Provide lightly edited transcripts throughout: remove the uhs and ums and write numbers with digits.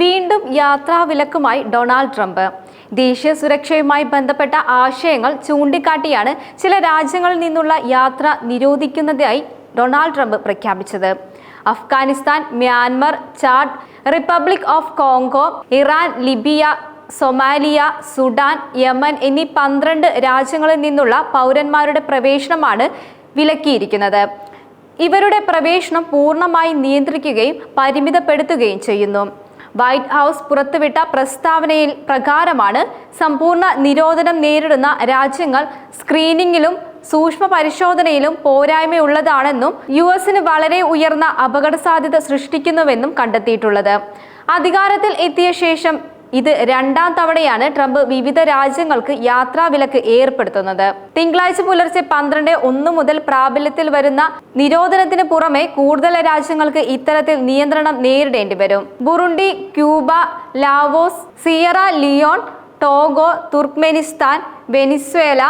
വീണ്ടും യാത്രാവിലക്കുമായി Donald Trump. ദേശീയ സുരക്ഷയുമായി ബന്ധപ്പെട്ട ആശയങ്ങൾ ചൂണ്ടിക്കാട്ടിയാണ് ചില രാജ്യങ്ങളിൽ നിന്നുള്ള യാത്ര നിരോധിക്കുന്നതായി ഡൊണാൾഡ് ട്രംപ് പ്രഖ്യാപിച്ചത്. Afghanistan, Myanmar, Chad, republic of Congo, Iran, Libya, Somalia, Sudan, Yemen എന്നീ 12 രാജ്യങ്ങളിൽ നിന്നുള്ള പൗരന്മാരുടെ പ്രവേശനമാണ് വിലക്കിയിരിക്കുന്നത്. ഇവരുടെ പ്രവേശനം പൂർണ്ണമായി നിയന്ത്രിക്കുകയും പരിമിതപ്പെടുത്തുകയും ചെയ്യുന്നു. വൈറ്റ് ഹൗസ് പുറത്തുവിട്ട പ്രസ്താവനയിൽ പ്രകാരമാണ് സമ്പൂർണ്ണ നിരോധനം നേരിടുന്ന രാജ്യങ്ങൾ സ്ക്രീനിങ്ങിലും സൂക്ഷ്മ പരിശോധനയിലും പോരായ്മയുള്ളതാണെന്നും US വളരെ ഉയർന്ന അപകട സാധ്യത സൃഷ്ടിക്കുന്നുവെന്നും കണ്ടെത്തിയിട്ടുള്ളത്. അധികാരത്തിൽ എത്തിയ ശേഷം ഇത് 2ാം തവണയാണ് ട്രംപ് വിവിധ രാജ്യങ്ങൾക്ക് യാത്രാവിലക്ക് ഏർപ്പെടുത്തുന്നത്. തിങ്കളാഴ്ച പുലർച്ചെ 12:01 മുതൽ പ്രാബല്യത്തിൽ വരുന്ന നിരോധനത്തിന് പുറമെ കൂടുതൽ രാജ്യങ്ങൾക്ക് ഇത്തരത്തിൽ നിയന്ത്രണം നേരിടേണ്ടി വരും. Burundi, Cuba, Laos, Sierra Leone, Togo, Turkmenistan, Venezuela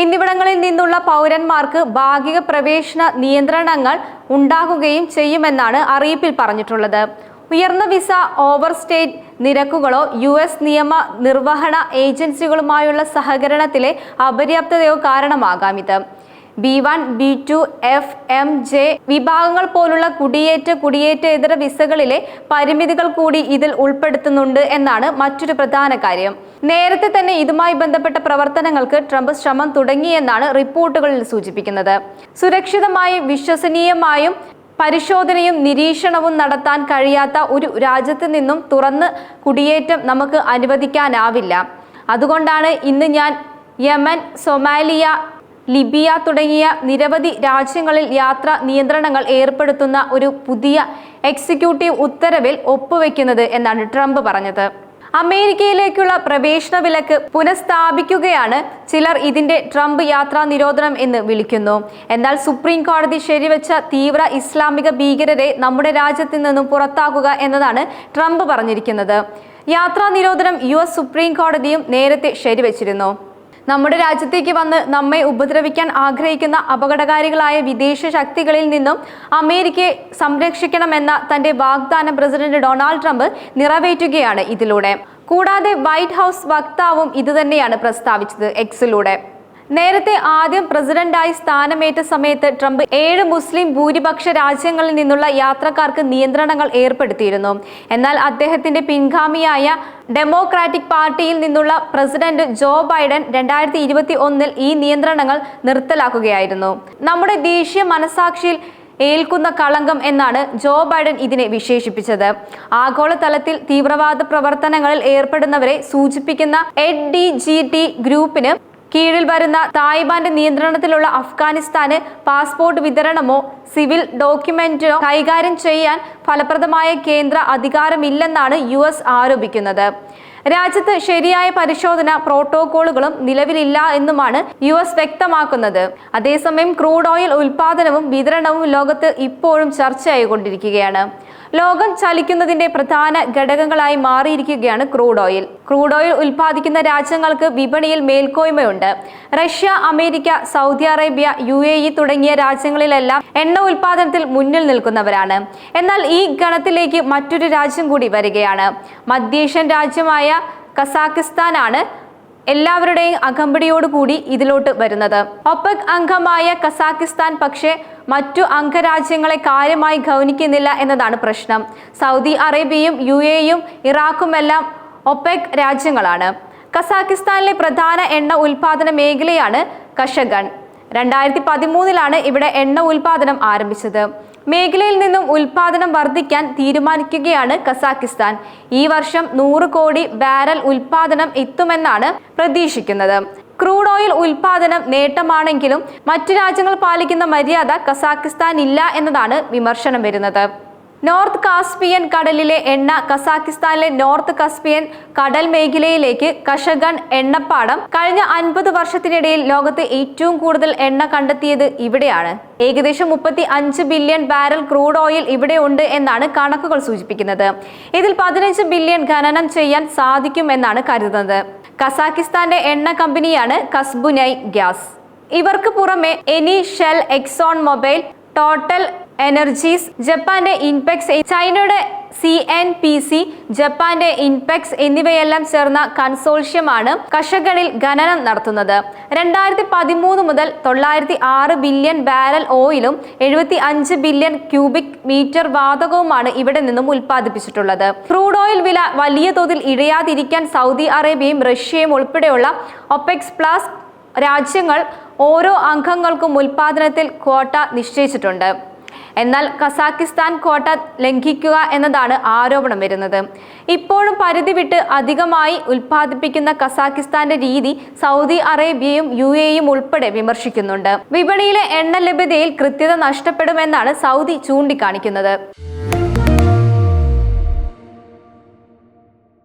എന്നിവിടങ്ങളിൽ നിന്നുള്ള പൗരന്മാർക്ക് ഭാഗിക പ്രവേശന നിയന്ത്രണങ്ങൾ ഉണ്ടാകുകയും ചെയ്യുമെന്നാണ് അറിയിപ്പിൽ പറഞ്ഞിട്ടുള്ളത്. ഉയർന്ന വിസ ഓവർസ്റ്റേറ്റ് നിരക്കുകളോ US നിയമ നിർവഹണ ഏജൻസികളുമായുള്ള സഹകരണത്തിലെ അപര്യാപ്തതയോ കാരണമാകാം ഇത്. B1, B2, F, M, J വിഭാഗങ്ങൾ പോലുള്ള കുടിയേറ്റേതര വിസകളിലെ പരിമിതികൾ കൂടി ഇതിൽ ഉൾപ്പെടുത്തുന്നുണ്ട് എന്നാണ് മറ്റൊരു പ്രധാന കാര്യം. നേരത്തെ തന്നെ ഇതുമായി ബന്ധപ്പെട്ട പ്രവർത്തനങ്ങൾക്ക് ട്രംപ് ശ്രമം തുടങ്ങിയെന്നാണ് റിപ്പോർട്ടുകളിൽ സൂചിപ്പിക്കുന്നത്. സുരക്ഷിതമായും വിശ്വസനീയമായും പരിശോധനയും നിരീക്ഷണവും നടത്താൻ കഴിയാത്ത ഒരു രാജ്യത്ത് നിന്നും തുറന്ന് കുടിയേറ്റം നമുക്ക് അനുവദിക്കാനാവില്ല. അതുകൊണ്ടാണ് ഇന്ന് ഞാൻ യമൻ, സൊമാലിയ, ലിബിയ തുടങ്ങിയ നിരവധി രാജ്യങ്ങളിൽ യാത്രാ നിയന്ത്രണങ്ങൾ ഏർപ്പെടുത്തുന്ന ഒരു പുതിയ എക്സിക്യൂട്ടീവ് ഉത്തരവിൽ ഒപ്പുവെക്കുന്നത് എന്നാണ് ട്രംപ് പറഞ്ഞത്. അമേരിക്കയിലേക്കുള്ള പ്രവേശന വിലക്ക് പുനഃസ്ഥാപിക്കുകയാണ് ചിലർ ഇതിന്റെ ട്രംപ് യാത്രാ നിരോധനം എന്ന് വിളിക്കുന്നു. എന്നാൽ സുപ്രീം കോടതി ശരിവെച്ച തീവ്ര ഇസ്ലാമിക ഭീകരരെ നമ്മുടെ രാജ്യത്ത് നിന്നും പുറത്താക്കുക എന്നതാണ് ട്രംപ് പറഞ്ഞിരിക്കുന്നത്. യാത്രാ നിരോധനം US സുപ്രീം കോടതിയും നേരത്തെ ശരിവെച്ചിരുന്നു. നമ്മുടെ രാജ്യത്തേക്ക് വന്ന് നമ്മെ ഉപദ്രവിക്കാൻ ആഗ്രഹിക്കുന്ന അപകടകാരികളായ വിദേശ ശക്തികളിൽ നിന്നും അമേരിക്കയെ സംരക്ഷിക്കണമെന്ന തന്റെ വാഗ്ദാനം പ്രസിഡന്റ് ഡൊണാൾഡ് ട്രംപ് നിറവേറ്റുകയാണ് ഇതിലൂടെ. കൂടാതെ വൈറ്റ് ഹൗസ് വക്താവും ഇതുതന്നെയാണ് പ്രസ്താവിച്ചത് എക്സിലൂടെ. നേരത്തെ ആദ്യം പ്രസിഡന്റായി സ്ഥാനമേറ്റ സമയത്ത് ട്രംപ് 7 മുസ്ലിം ഭൂരിപക്ഷ രാജ്യങ്ങളിൽ നിന്നുള്ള യാത്രക്കാർക്ക് നിയന്ത്രണങ്ങൾ ഏർപ്പെടുത്തിയിരുന്നു. എന്നാൽ അദ്ദേഹത്തിന്റെ പിൻഗാമിയായ ഡെമോക്രാറ്റിക് പാർട്ടിയിൽ നിന്നുള്ള പ്രസിഡന്റ് ജോ ബൈഡൻ 2021 ഈ നിയന്ത്രണങ്ങൾ നിർത്തലാക്കുകയായിരുന്നു. നമ്മുടെ ദേശീയ മനസാക്ഷിയിൽ ഏൽക്കുന്ന കളങ്കം എന്നാണ് ജോ ബൈഡൻ ഇതിനെ വിശേഷിപ്പിച്ചത്. ആഗോളതലത്തിൽ തീവ്രവാദ പ്രവർത്തനങ്ങളിൽ ഏർപ്പെടുന്നവരെ സൂചിപ്പിക്കുന്ന ADGT ഗ്രൂപ്പിന് കീഴിൽ വരുന്ന താലിബാന്റെ നിയന്ത്രണത്തിലുള്ള അഫ്ഗാനിസ്ഥാന് പാസ്പോർട്ട് വിതരണമോ സിവിൽ ഡോക്യുമെന്റോ കൈകാര്യം ചെയ്യാൻ ഫലപ്രദമായ കേന്ദ്ര അധികാരമില്ലെന്നാണ് US ആരോപിക്കുന്നത്. രാജ്യത്ത് ശരിയായ പരിശോധന പ്രോട്ടോകോളുകളും നിലവിലില്ല എന്നുമാണ് US വ്യക്തമാക്കുന്നത്. അതേസമയം ക്രൂഡ് ഓയിൽ ഉൽപാദനവും വിതരണവും ലോകത്ത് ഇപ്പോഴും ചർച്ചയായിക്കൊണ്ടിരിക്കുകയാണ്. ലോകം ചലിക്കുന്നതിന്റെ പ്രധാന ഘടകങ്ങളായി മാറിയിരിക്കുകയാണ് ക്രൂഡ് ഓയിൽ. ക്രൂഡ് ഓയിൽ ഉൽപ്പാദിക്കുന്ന രാജ്യങ്ങൾക്ക് വിപണിയിൽ മേൽക്കോയ്മയുണ്ട്. Russia, America, Saudi Arabia, UAE തുടങ്ങിയ രാജ്യങ്ങളിലെല്ലാം എണ്ണ ഉൽപാദനത്തിൽ മുന്നിൽ നിൽക്കുന്നവരാണ്. എന്നാൽ ഈ ഗണത്തിലേക്ക് മറ്റൊരു രാജ്യം കൂടി വരികയാണ്. മധ്യേഷ്യൻ രാജ്യമായ കസാഖിസ്ഥാനാണ് എല്ലാവരുടെയും അകമ്പടിയോടുകൂടി ഇതിലോട്ട് വരുന്നത്. ഒപെക് അംഗമായ കസാഖിസ്ഥാൻ പക്ഷേ മറ്റു അംഗരാജ്യങ്ങളെ കാര്യമായി ഗൗനിക്കുന്നില്ല എന്നതാണ് പ്രശ്നം. സൗദി അറേബ്യയും UAEയും ഇറാഖുമെല്ലാം ഒപെക് രാജ്യങ്ങളാണ്. കസാഖിസ്ഥാനിലെ പ്രധാന എണ്ണ ഉൽപാദന മേഖലയാണ് കഷഗൺ. 2013 ഇവിടെ എണ്ണ ഉൽപാദനം ആരംഭിച്ചത്. മേഖലയിൽ നിന്നും ഉൽപാദനം വർദ്ധിക്കാൻ തീരുമാനിക്കുകയാണ് കസാഖിസ്ഥാൻ. ഈ വർഷം 100 കോടി ബാരൽ ഉൽപാദനം എത്തുമെന്നാണ് പ്രതീക്ഷിക്കുന്നത്. ക്രൂഡ് ഓയിൽ ഉൽപാദനം നേട്ടമാണെങ്കിലും മറ്റു രാജ്യങ്ങൾ പാലിക്കുന്ന മര്യാദ കസാഖിസ്ഥാൻ ഇല്ല എന്നതാണ് വിമർശനം വരുന്നത്. നോർത്ത് കാസ്പിയൻ കടലിലെ എണ്ണ കസാഖിസ്ഥാനിലെ നോർത്ത് കാസ്പിയൻ കടൽ മേഖലയിലേക്ക് കഷഗൺ എണ്ണപ്പാടം കഴിഞ്ഞ 50 വർഷത്തിനിടയിൽ ലോകത്ത് ഏറ്റവും കൂടുതൽ എണ്ണ കണ്ടെത്തിയത് ഇവിടെയാണ്. ഏകദേശം 35 ബില്യൺ ബാരൽ ക്രൂഡ് ഓയിൽ ഇവിടെ ഉണ്ട് എന്നാണ് കണക്കുകൾ സൂചിപ്പിക്കുന്നത്. ഇതിൽ 15 ബില്യൺ ഖനനം ചെയ്യാൻ സാധിക്കുമെന്നാണ് കരുതുന്നത്. കസാഖിസ്ഥാന്റെ എണ്ണ കമ്പനിയാണ് കസ്ബുനൈ ഗ്യാസ്. ഇവർക്ക് പുറമെ any, shell, Exxon mobile, total energies, ജപ്പാന്റെ ഇൻപെക്സ്, ചൈനയുടെ CNPC, ജപ്പാന്റെ ഇൻപെക്സ് എന്നിവയെല്ലാം ചേർന്ന കൺസോർഷ്യമാണ് കഷകളിൽ ഖനനം നടത്തുന്നത്. 2013 മുതൽ 906 ബില്യൺ ബാരൽ ഓയിലും 75 ബില്യൺ ക്യൂബിക് മീറ്റർ വാതകവുമാണ് ഇവിടെ നിന്നും ഉൽപ്പാദിപ്പിച്ചിട്ടുള്ളത്. ക്രൂഡ് ഓയിൽ വില വലിയ തോതിൽ ഇഴയാതിരിക്കാൻ സൗദി അറേബ്യയും റഷ്യയും ഉൾപ്പെടെയുള്ള OPEC+ രാജ്യങ്ങൾ ഓരോ അംഗങ്ങൾക്കും ഉൽപ്പാദനത്തിൽ ക്വാട്ട നിശ്ചയിച്ചിട്ടുണ്ട്. എന്നാൽ കസാക്കിസ്ഥാൻ ക്വാട്ട ലംഘിക്കുക എന്നതാണ് ആരോപണം വരുന്നത്. ഇപ്പോഴും പരിധി വിട്ട് അധികമായി ഉൽപ്പാദിപ്പിക്കുന്ന കസാക്കിസ്ഥാന്റെ രീതി സൗദി അറേബ്യയും UAEയും ഉൾപ്പെടെ വിമർശിക്കുന്നുണ്ട്. വിപണിയിലെ എണ്ണ ലഭ്യതയിൽ കൃത്യത നഷ്ടപ്പെടുമെന്നാണ് സൗദി ചൂണ്ടിക്കാണിക്കുന്നത്.